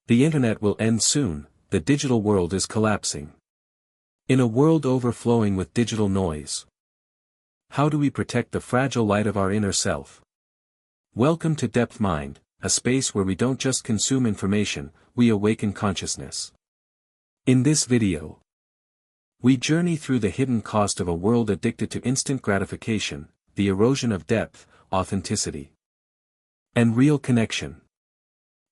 The internet will end soon, the digital world is collapsing. In a world overflowing with digital noise, how do we protect the fragile light of our inner self? Welcome to DepthMind, a space where we don't just consume information, we awaken consciousness. In this video, we journey through the hidden cost of a world addicted to instant gratification, the erosion of depth, authenticity, and real connection.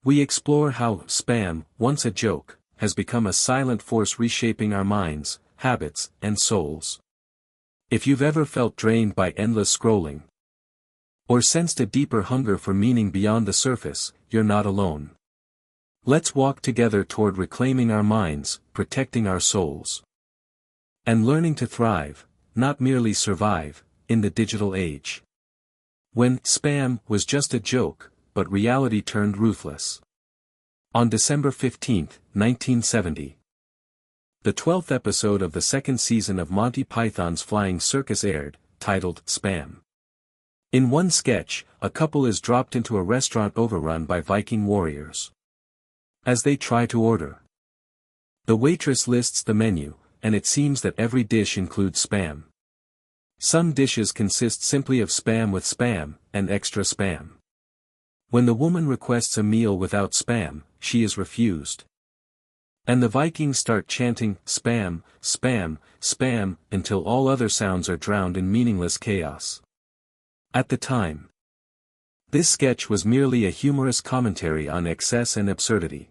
We explore how spam, once a joke, has become a silent force reshaping our minds, habits, and souls. If you've ever felt drained by endless scrolling, or sensed a deeper hunger for meaning beyond the surface, you're not alone. Let's walk together toward reclaiming our minds, protecting our souls, and learning to thrive, not merely survive, in the digital age. When spam was just a joke, but reality turned ruthless. On December 15, 1970, the 12th episode of the second season of Monty Python's Flying Circus aired, titled Spam. In one sketch, a couple is dropped into a restaurant overrun by Viking warriors. As they try to order, the waitress lists the menu, and it seems that every dish includes spam. Some dishes consist simply of spam with spam, and extra spam. When the woman requests a meal without spam, she is refused. And the Vikings start chanting, spam, spam, spam, until all other sounds are drowned in meaningless chaos. At the time, this sketch was merely a humorous commentary on excess and absurdity.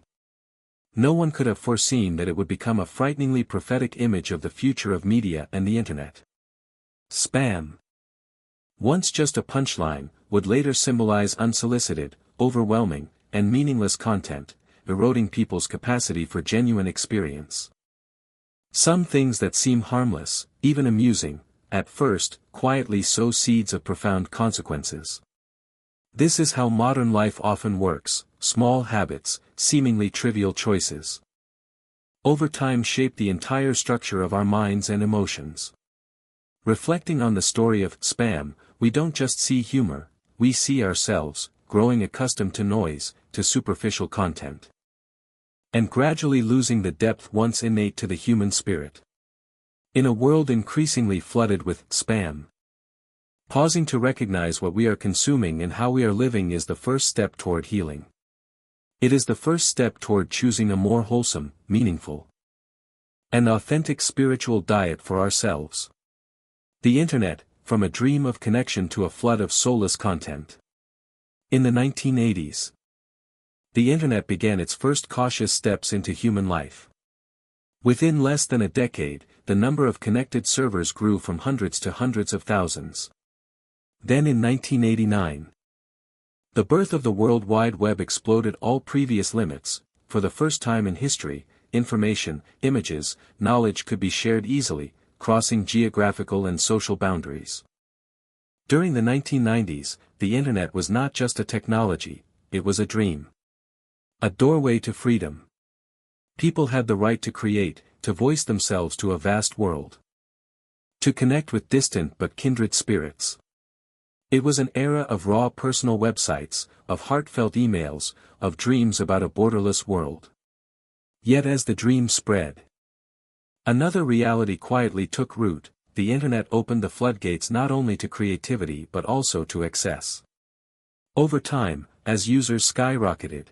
No one could have foreseen that it would become a frighteningly prophetic image of the future of media and the internet. Spam, once just a punchline, would later symbolize unsolicited, overwhelming, and meaningless content, eroding people's capacity for genuine experience. Some things that seem harmless, even amusing, at first, quietly sow seeds of profound consequences. This is how modern life often works: small habits, seemingly trivial choices, over time shape the entire structure of our minds and emotions. Reflecting on the story of spam, we don't just see humor, we see ourselves, growing accustomed to noise, to superficial content, and gradually losing the depth once innate to the human spirit. In a world increasingly flooded with spam, pausing to recognize what we are consuming and how we are living is the first step toward healing. It is the first step toward choosing a more wholesome, meaningful, and authentic spiritual diet for ourselves. The internet, from a dream of connection to a flood of soulless content. In the 1980s, the internet began its first cautious steps into human life. Within less than a decade, the number of connected servers grew from hundreds to hundreds of thousands. Then in 1989, the birth of the World Wide Web exploded all previous limits. For the first time in history, information, images, knowledge could be shared easily, crossing geographical and social boundaries. During the 1990s, the internet was not just a technology, it was a dream. A doorway to freedom. People had the right to create, to voice themselves to a vast world, to connect with distant but kindred spirits. It was an era of raw personal websites, of heartfelt emails, of dreams about a borderless world. Yet as the dream spread, another reality quietly took root. The internet opened the floodgates not only to creativity but also to excess. Over time, as users skyrocketed,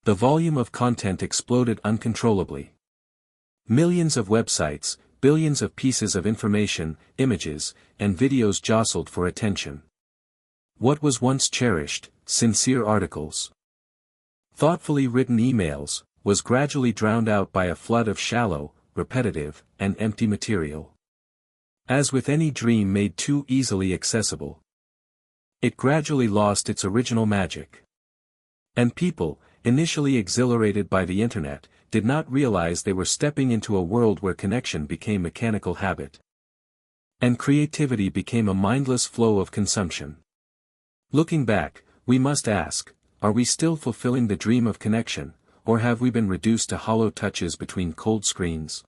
the volume of content exploded uncontrollably. Millions of websites, billions of pieces of information, images, and videos jostled for attention. What was once cherished, sincere articles, thoughtfully written emails, was gradually drowned out by a flood of shallow, repetitive, and empty material. As with any dream made too easily accessible, it gradually lost its original magic. And people, initially exhilarated by the internet, did not realize they were stepping into a world where connection became mechanical habit, and creativity became a mindless flow of consumption. Looking back, we must ask, are we still fulfilling the dream of connection, or have we been reduced to hollow touches between cold screens?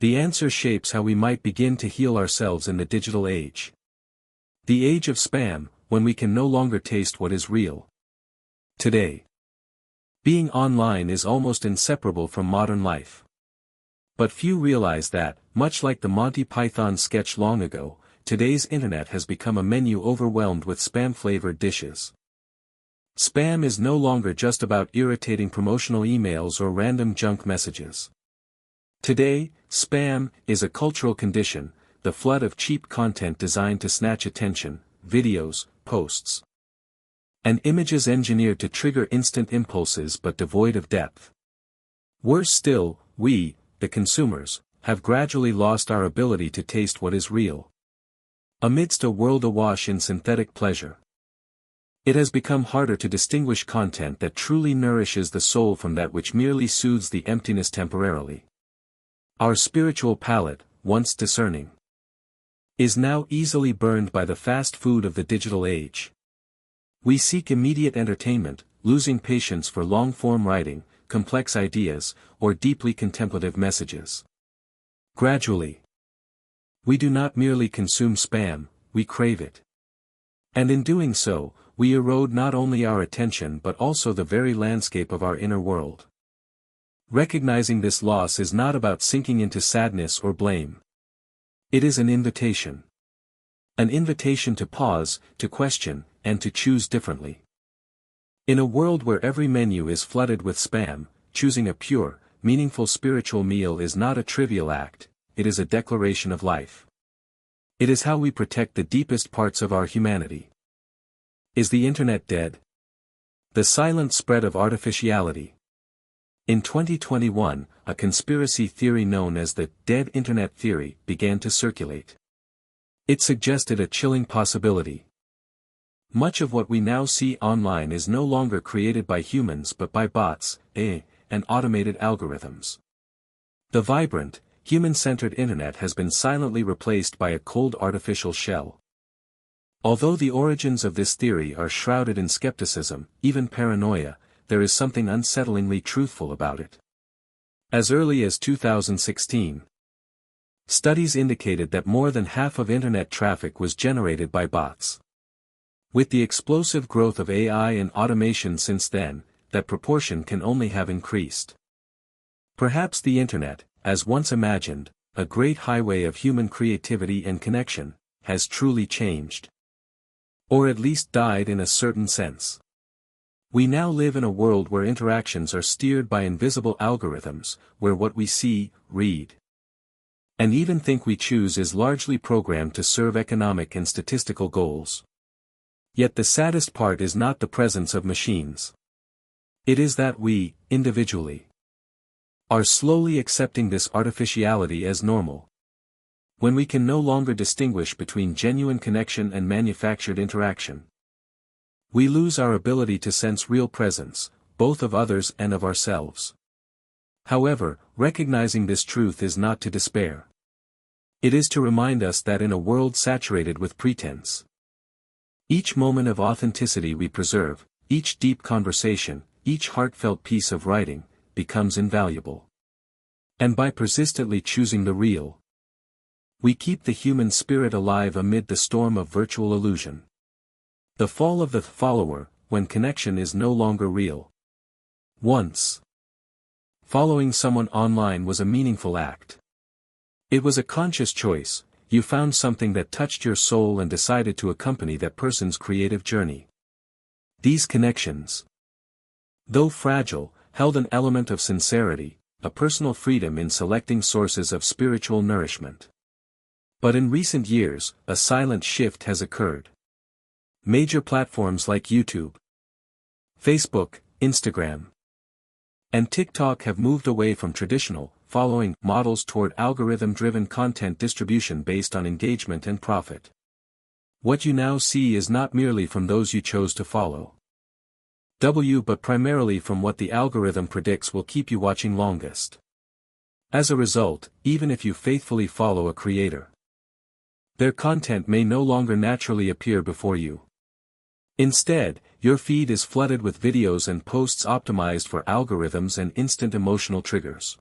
The answer shapes how we might begin to heal ourselves in the digital age. The age of spam, when we can no longer taste what is real. Today, Being online is almost inseparable from modern life. But few realize that, much like the Monty Python sketch long ago, today's internet has become a menu overwhelmed with spam-flavored dishes. Spam is no longer just about irritating promotional emails or random junk messages. Today, spam is a cultural condition, the flood of cheap content designed to snatch attention, videos, posts, and images engineered to trigger instant impulses but devoid of depth. Worse still, we, the consumers, have gradually lost our ability to taste what is real. Amidst a world awash in synthetic pleasure, it has become harder to distinguish content that truly nourishes the soul from that which merely soothes the emptiness temporarily. Our spiritual palate, once discerning, is now easily burned by the fast food of the digital age. We seek immediate entertainment, losing patience for long-form writing, complex ideas, or deeply contemplative messages. Gradually, we do not merely consume spam, we crave it. And in doing so, we erode not only our attention but also the very landscape of our inner world. Recognizing this loss is not about sinking into sadness or blame. It is an invitation. An invitation to pause, to question, and to choose differently. In a world where every menu is flooded with spam, choosing a pure, meaningful spiritual meal is not a trivial act, it is a declaration of life. It is how we protect the deepest parts of our humanity. Is the internet dead? The silent spread of artificiality. In 2021, a conspiracy theory known as the dead internet theory began to circulate. It suggested a chilling possibility. Much of what we now see online is no longer created by humans but by bots, AI, and automated algorithms. The vibrant, human-centered internet has been silently replaced by a cold artificial shell. Although the origins of this theory are shrouded in skepticism, even paranoia, there is something unsettlingly truthful about it. As early as 2016, studies indicated that more than half of internet traffic was generated by bots. With the explosive growth of AI and automation since then, that proportion can only have increased. Perhaps the internet, as once imagined, a great highway of human creativity and connection, has truly changed. Or at least died in a certain sense. We now live in a world where interactions are steered by invisible algorithms, where what we see, read, and even think we choose is largely programmed to serve economic and statistical goals. Yet the saddest part is not the presence of machines. It is that we, individually, are slowly accepting this artificiality as normal. When we can no longer distinguish between genuine connection and manufactured interaction, we lose our ability to sense real presence, both of others and of ourselves. However, recognizing this truth is not to despair. It is to remind us that in a world saturated with pretense, each moment of authenticity we preserve, each deep conversation, each heartfelt piece of writing, becomes invaluable. And by persistently choosing the real, we keep the human spirit alive amid the storm of virtual illusion. The fall of the follower, when connection is no longer real. Once, following someone online was a meaningful act. It was a conscious choice. You found something that touched your soul and decided to accompany that person's creative journey. These connections, though fragile, held an element of sincerity, a personal freedom in selecting sources of spiritual nourishment. But in recent years, a silent shift has occurred. Major platforms like YouTube, Facebook, Instagram, and TikTok have moved away from traditional, following models toward algorithm-driven content distribution based on engagement and profit. What you now see is not merely from those you chose to follow, but primarily from what the algorithm predicts will keep you watching longest. As a result, even if you faithfully follow a creator, their content may no longer naturally appear before you. Instead, your feed is flooded with videos and posts optimized for algorithms and instant emotional triggers.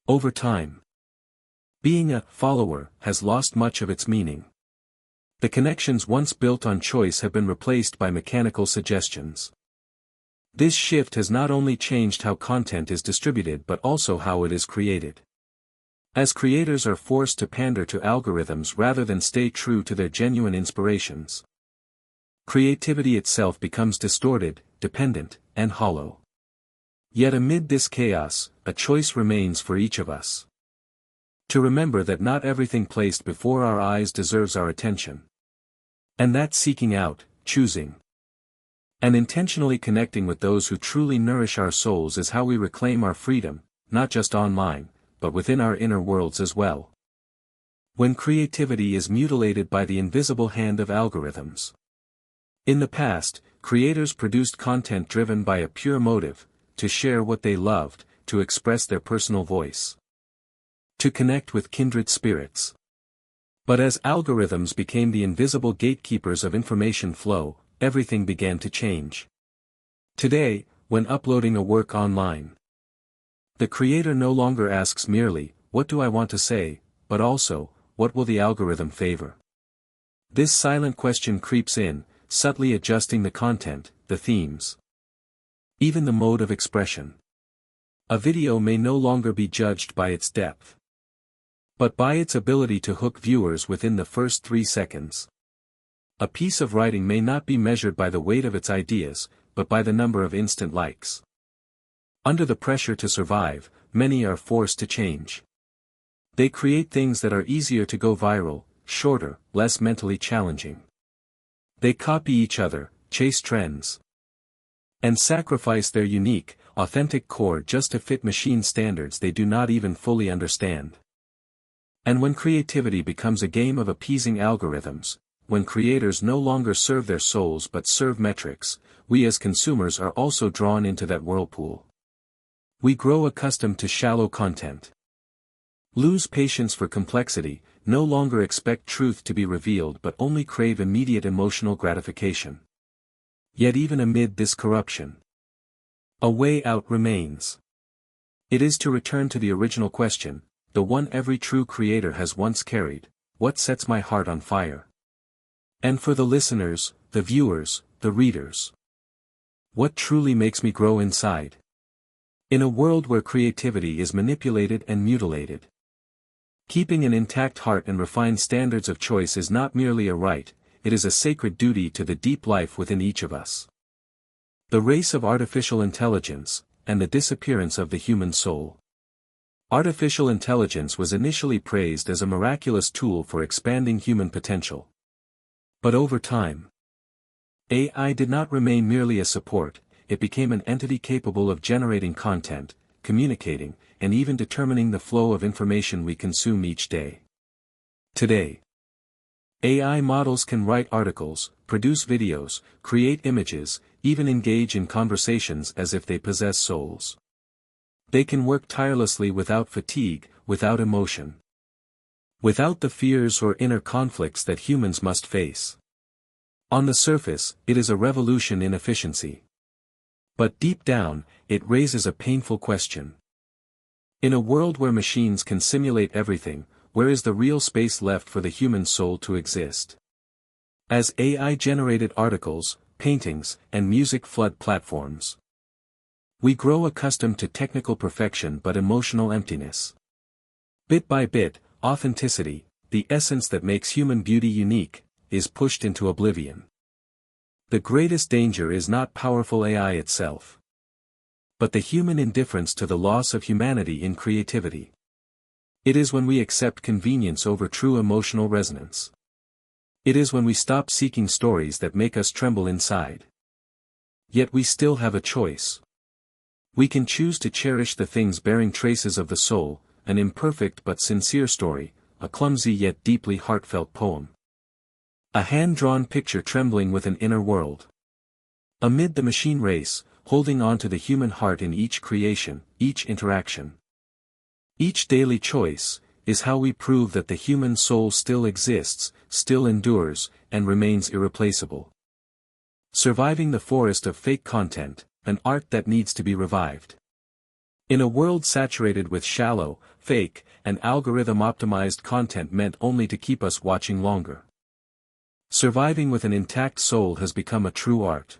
Over time, being a follower has lost much of its meaning. The connections once built on choice have been replaced by mechanical suggestions. This shift has not only changed how content is distributed but also how it is created. As creators are forced to pander to algorithms rather than stay true to their genuine inspirations, creativity itself becomes distorted, dependent, and hollow. Yet amid this chaos, a choice remains for each of us. To remember that not everything placed before our eyes deserves our attention. And that seeking out, choosing, and intentionally connecting with those who truly nourish our souls is how we reclaim our freedom, not just online, but within our inner worlds as well. When creativity is mutilated by the invisible hand of algorithms. In the past, creators produced content driven by a pure motive, to share what they loved, to express their personal voice, to connect with kindred spirits. But as algorithms became the invisible gatekeepers of information flow, everything began to change. Today, when uploading a work online, the creator no longer asks merely, "What do I want to say?" but also, "What will the algorithm favor?" This silent question creeps in, subtly adjusting the content, the themes, even the mode of expression. A video may no longer be judged by its depth, but by its ability to hook viewers within the first 3 seconds. A piece of writing may not be measured by the weight of its ideas, but by the number of instant likes. Under the pressure to survive, many are forced to change. They create things that are easier to go viral, shorter, less mentally challenging. They copy each other, chase trends, and sacrifice their unique, authentic core just to fit machine standards they do not even fully understand. And when creativity becomes a game of appeasing algorithms, when creators no longer serve their souls but serve metrics, we as consumers are also drawn into that whirlpool. We grow accustomed to shallow content, lose patience for complexity, no longer expect truth to be revealed but only crave immediate emotional gratification. Yet even amid this corruption, a way out remains. It is to return to the original question, the one every true creator has once carried: what sets my heart on fire? And for the listeners, the viewers, the readers, what truly makes me grow inside? In a world where creativity is manipulated and mutilated, keeping an intact heart and refined standards of choice is not merely a right, it is a sacred duty to the deep life within each of us. The race of artificial intelligence, and the disappearance of the human soul. Artificial intelligence was initially praised as a miraculous tool for expanding human potential. But over time, AI did not remain merely a support, it became an entity capable of generating content, communicating, and even determining the flow of information we consume each day. Today, AI models can write articles, produce videos, create images, even engage in conversations as if they possess souls. They can work tirelessly without fatigue, without emotion, without the fears or inner conflicts that humans must face. On the surface, it is a revolution in efficiency. But deep down, it raises a painful question. In a world where machines can simulate everything, where is the real space left for the human soul to exist? As AI-generated articles, paintings, and music flood platforms, we grow accustomed to technical perfection but emotional emptiness. Bit by bit, authenticity, the essence that makes human beauty unique, is pushed into oblivion. The greatest danger is not powerful AI itself, but the human indifference to the loss of humanity in creativity. It is when we accept convenience over true emotional resonance. It is when we stop seeking stories that make us tremble inside. Yet we still have a choice. We can choose to cherish the things bearing traces of the soul, an imperfect but sincere story, a clumsy yet deeply heartfelt poem, a hand-drawn picture trembling with an inner world. Amid the machine race, holding on to the human heart in each creation, each interaction, each daily choice, is how we prove that the human soul still exists, still endures, and remains irreplaceable. Surviving the forest of fake content, an art that needs to be revived. In a world saturated with shallow, fake, and algorithm-optimized content meant only to keep us watching longer, surviving with an intact soul has become a true art.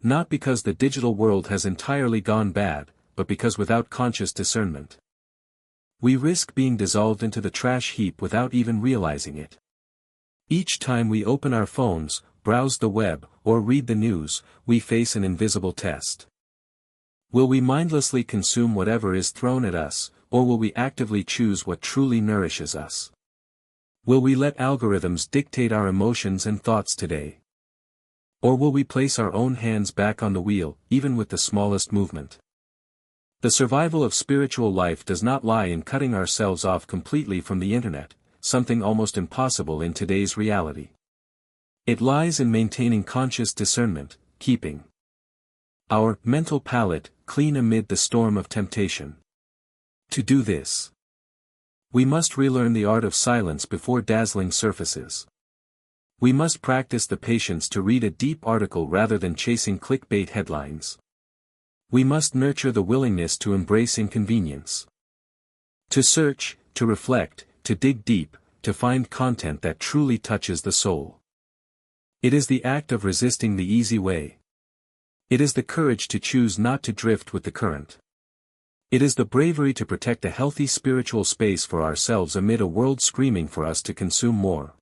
Not because the digital world has entirely gone bad, but because without conscious discernment, we risk being dissolved into the trash heap without even realizing it. Each time we open our phones, browse the web, or read the news, we face an invisible test. Will we mindlessly consume whatever is thrown at us, or will we actively choose what truly nourishes us? Will we let algorithms dictate our emotions and thoughts today? Or will we place our own hands back on the wheel, even with the smallest movement? The survival of spiritual life does not lie in cutting ourselves off completely from the internet, something almost impossible in today's reality. It lies in maintaining conscious discernment, keeping our mental palate clean amid the storm of temptation. To do this, we must relearn the art of silence before dazzling surfaces. We must practice the patience to read a deep article rather than chasing clickbait headlines. We must nurture the willingness to embrace inconvenience. To search, to reflect, to dig deep, to find content that truly touches the soul. It is the act of resisting the easy way. It is the courage to choose not to drift with the current. It is the bravery to protect a healthy spiritual space for ourselves amid a world screaming for us to consume more,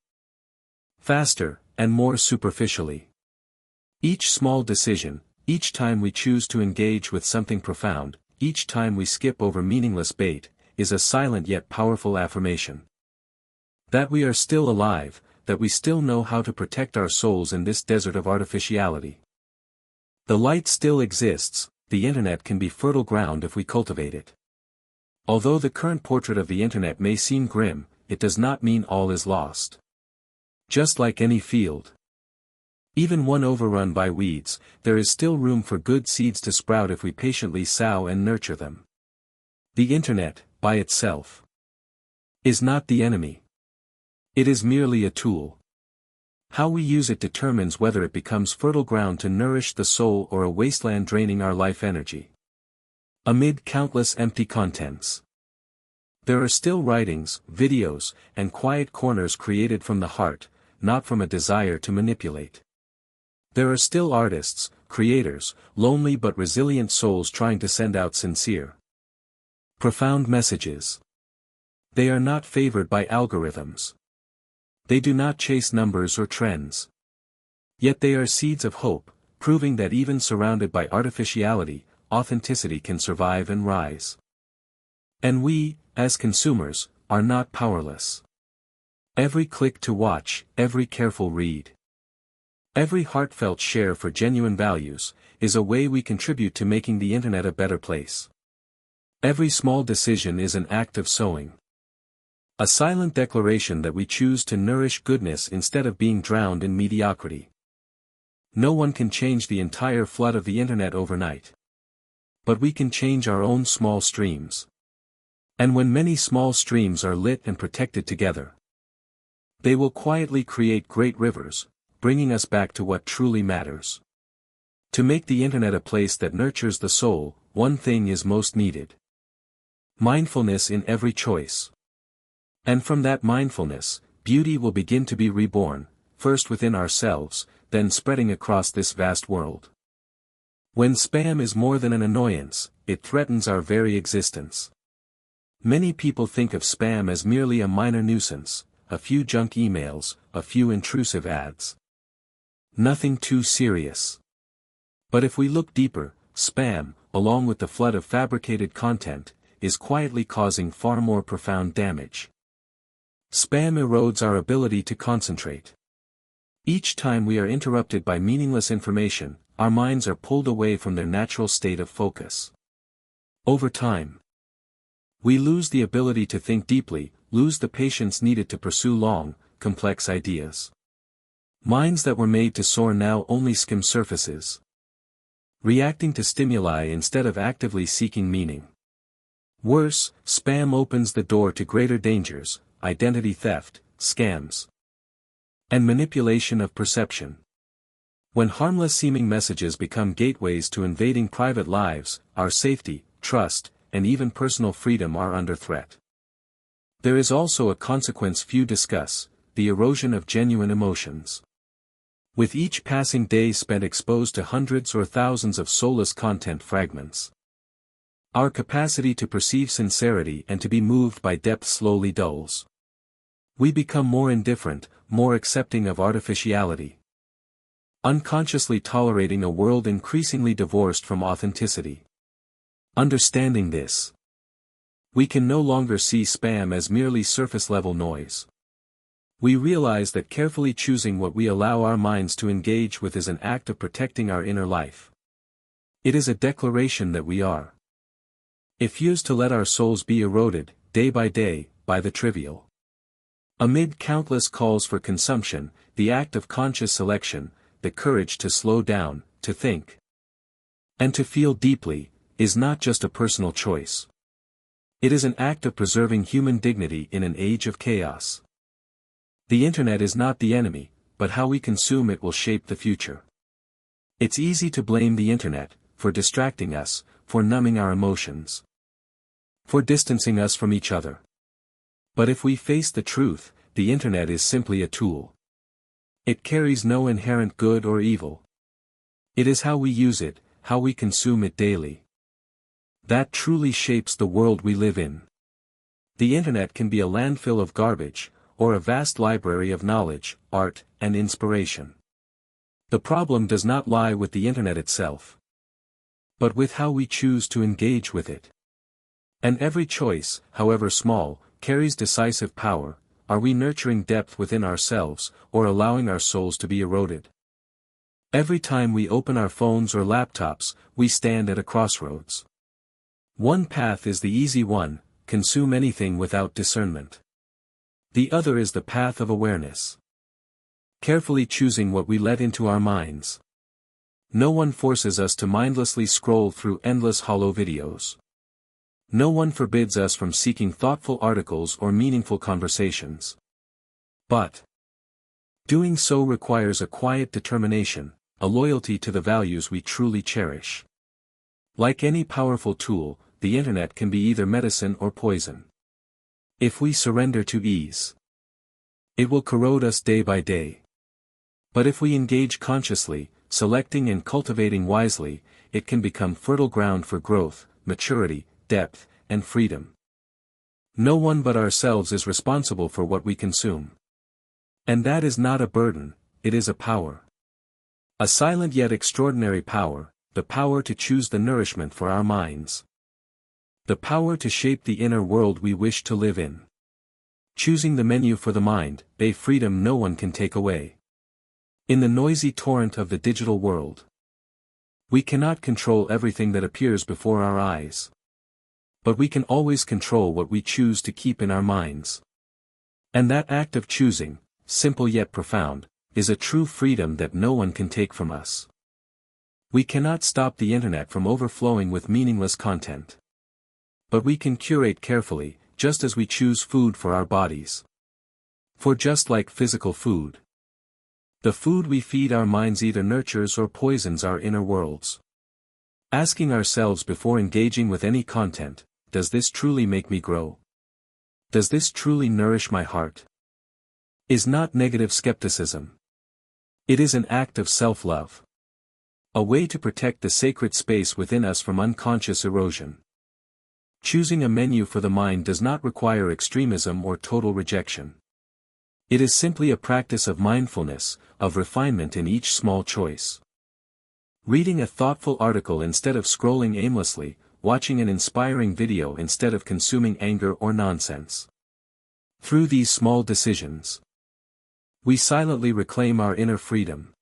faster, and more superficially. Each small decision, each time we choose to engage with something profound, each time we skip over meaningless bait, is a silent yet powerful affirmation. That we are still alive, that we still know how to protect our souls in this desert of artificiality. The light still exists, the internet can be fertile ground if we cultivate it. Although the current portrait of the internet may seem grim, it does not mean all is lost. Just like any field, even one overrun by weeds, there is still room for good seeds to sprout if we patiently sow and nurture them. The internet, by itself, is not the enemy. It is merely a tool. How we use it determines whether it becomes fertile ground to nourish the soul or a wasteland draining our life energy. Amid countless empty contents, there are still writings, videos, and quiet corners created from the heart, not from a desire to manipulate. There are still artists, creators, lonely but resilient souls trying to send out sincere, profound messages. They are not favored by algorithms. They do not chase numbers or trends. Yet they are seeds of hope, proving that even surrounded by artificiality, authenticity can survive and rise. And we, as consumers, are not powerless. Every click to watch, every careful read, every heartfelt share for genuine values, is a way we contribute to making the internet a better place. Every small decision is an act of sowing. A silent declaration that we choose to nourish goodness instead of being drowned in mediocrity. No one can change the entire flood of the internet overnight. But we can change our own small streams. And when many small streams are lit and protected together, they will quietly create great rivers, bringing us back to what truly matters. To make the internet a place that nurtures the soul, one thing is most needed: mindfulness in every choice. And from that mindfulness, beauty will begin to be reborn, first within ourselves, then spreading across this vast world. When spam is more than an annoyance, it threatens our very existence. Many people think of spam as merely a minor nuisance, a few junk emails, a few intrusive ads. Nothing too serious. But if we look deeper, spam, along with the flood of fabricated content, is quietly causing far more profound damage. Spam erodes our ability to concentrate. Each time we are interrupted by meaningless information, our minds are pulled away from their natural state of focus. Over time, we lose the ability to think deeply, lose the patience needed to pursue long, complex ideas. Minds that were made to soar now only skim surfaces, reacting to stimuli instead of actively seeking meaning. Worse, spam opens the door to greater dangers: identity theft, scams, and manipulation of perception. When harmless-seeming messages become gateways to invading private lives, our safety, trust, and even personal freedom are under threat. There is also a consequence few discuss: the erosion of genuine emotions. with each passing day spent exposed to hundreds or thousands of soulless content fragments. Our capacity to perceive sincerity and to be moved by depth slowly dulls. We become more indifferent, more accepting of artificiality, unconsciously tolerating a world increasingly divorced from authenticity. Understanding this, we can no longer see spam as merely surface-level noise. We realize that carefully choosing what we allow our minds to engage with is an act of protecting our inner life. It is a declaration that we are refuse to let our souls be eroded, day by day, by the trivial. Amid countless calls for consumption, the act of conscious selection, the courage to slow down, to think, and to feel deeply, is not just a personal choice. It is an act of preserving human dignity in an age of chaos. The internet is not the enemy, but how we consume it will shape the future. It's easy to blame the internet, for distracting us, for numbing our emotions, for distancing us from each other. But if we face the truth, the internet is simply a tool. It carries no inherent good or evil. It is how we use it, how we consume it daily, that truly shapes the world we live in. The internet can be a landfill of garbage, or a vast library of knowledge, art, and inspiration. The problem does not lie with the internet itself, but with how we choose to engage with it. And every choice, however small, carries decisive power. Are we nurturing depth within ourselves, or allowing our souls to be eroded? Every time we open our phones or laptops, we stand at a crossroads. One path is the easy one, consume anything without discernment. The other is the path of awareness, carefully choosing what we let into our minds. No one forces us to mindlessly scroll through endless hollow videos. No one forbids us from seeking thoughtful articles or meaningful conversations. But doing so requires a quiet determination, a loyalty to the values we truly cherish. Like any powerful tool, the internet can be either medicine or poison. If we surrender to ease, it will corrode us day by day. But if we engage consciously, selecting and cultivating wisely, it can become fertile ground for growth, maturity, depth, and freedom. No one but ourselves is responsible for what we consume. And that is not a burden, it is a power. A silent yet extraordinary power, the power to choose the nourishment for our minds. The power to shape the inner world we wish to live in. Choosing the menu for the mind, a freedom no one can take away. In the noisy torrent of the digital world, we cannot control everything that appears before our eyes. But we can always control what we choose to keep in our minds. And that act of choosing, simple yet profound, is a true freedom that no one can take from us. We cannot stop the internet from overflowing with meaningless content. But we can curate carefully, just as we choose food for our bodies. For just like physical food, the food we feed our minds either nurtures or poisons our inner worlds. Asking ourselves before engaging with any content, does this truly make me grow? Does this truly nourish my heart? Is not negative skepticism. It is an act of self-love. A way to protect the sacred space within us from unconscious erosion. Choosing a menu for the mind does not require extremism or total rejection. It is simply a practice of mindfulness, of refinement in each small choice. Reading a thoughtful article instead of scrolling aimlessly, watching an inspiring video instead of consuming anger or nonsense. Through these small decisions, we silently reclaim our inner freedom.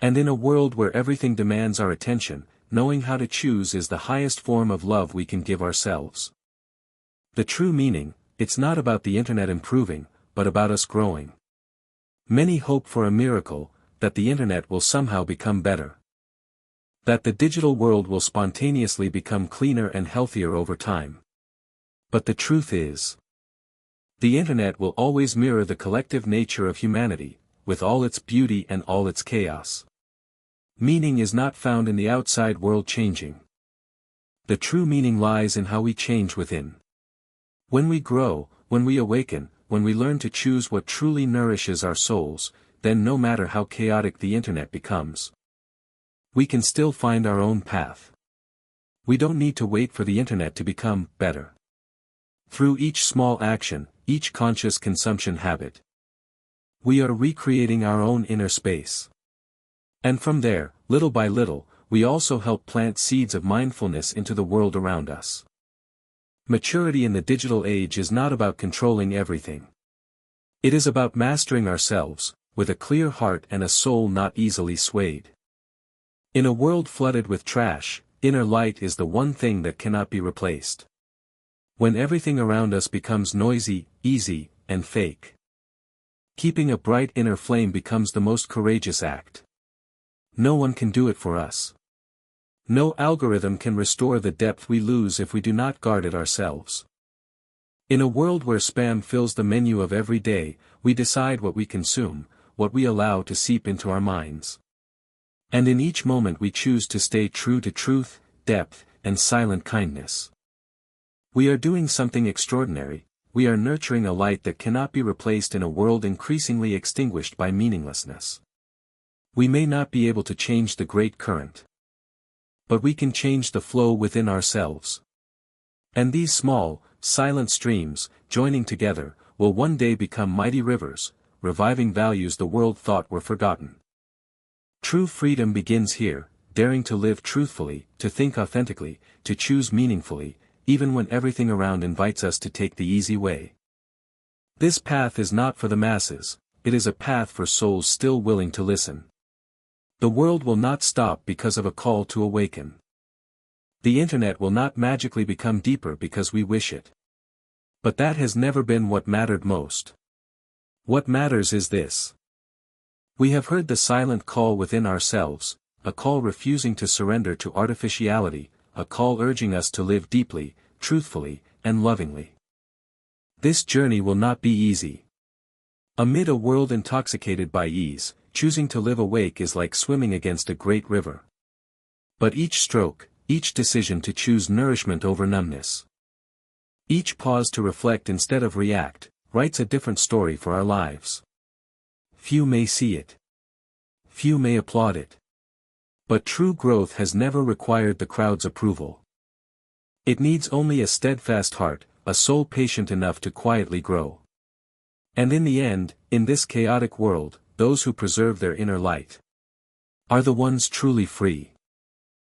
And in a world where everything demands our attention, knowing how to choose is the highest form of love we can give ourselves. The true meaning, it's not about the internet improving, but about us growing. Many hope for a miracle, that the internet will somehow become better. That the digital world will spontaneously become cleaner and healthier over time. But the truth is, the internet will always mirror the collective nature of humanity, with all its beauty and all its chaos. Meaning is not found in the outside world changing. The true meaning lies in how we change within. When we grow, when we awaken, when we learn to choose what truly nourishes our souls, then no matter how chaotic the internet becomes, we can still find our own path. We don't need to wait for the internet to become better. Through each small action, each conscious consumption habit, we are recreating our own inner space. And from there, little by little, we also help plant seeds of mindfulness into the world around us. Maturity in the digital age is not about controlling everything. It is about mastering ourselves, with a clear heart and a soul not easily swayed. In a world flooded with trash, inner light is the one thing that cannot be replaced. When everything around us becomes noisy, easy, and fake, keeping a bright inner flame becomes the most courageous act. No one can do it for us. No algorithm can restore the depth we lose if we do not guard it ourselves. In a world where spam fills the menu of every day, we decide what we consume, what we allow to seep into our minds. And in each moment we choose to stay true to truth, depth, and silent kindness. We are doing something extraordinary. We are nurturing a light that cannot be replaced in a world increasingly extinguished by meaninglessness. We may not be able to change the great current, but we can change the flow within ourselves. And these small, silent streams, joining together, will one day become mighty rivers, reviving values the world thought were forgotten. True freedom begins here, daring to live truthfully, to think authentically, to choose meaningfully, even when everything around invites us to take the easy way. This path is not for the masses, it is a path for souls still willing to listen. The world will not stop because of a call to awaken. The internet will not magically become deeper because we wish it. But that has never been what mattered most. What matters is this. We have heard the silent call within ourselves, a call refusing to surrender to artificiality, a call urging us to live deeply, truthfully, and lovingly. This journey will not be easy. Amid a world intoxicated by ease, choosing to live awake is like swimming against a great river. But each stroke, each decision to choose nourishment over numbness, each pause to reflect instead of react, writes a different story for our lives. Few may see it. Few may applaud it. But true growth has never required the crowd's approval. It needs only a steadfast heart, a soul patient enough to quietly grow. And in the end, in this chaotic world, those who preserve their inner light are the ones truly free.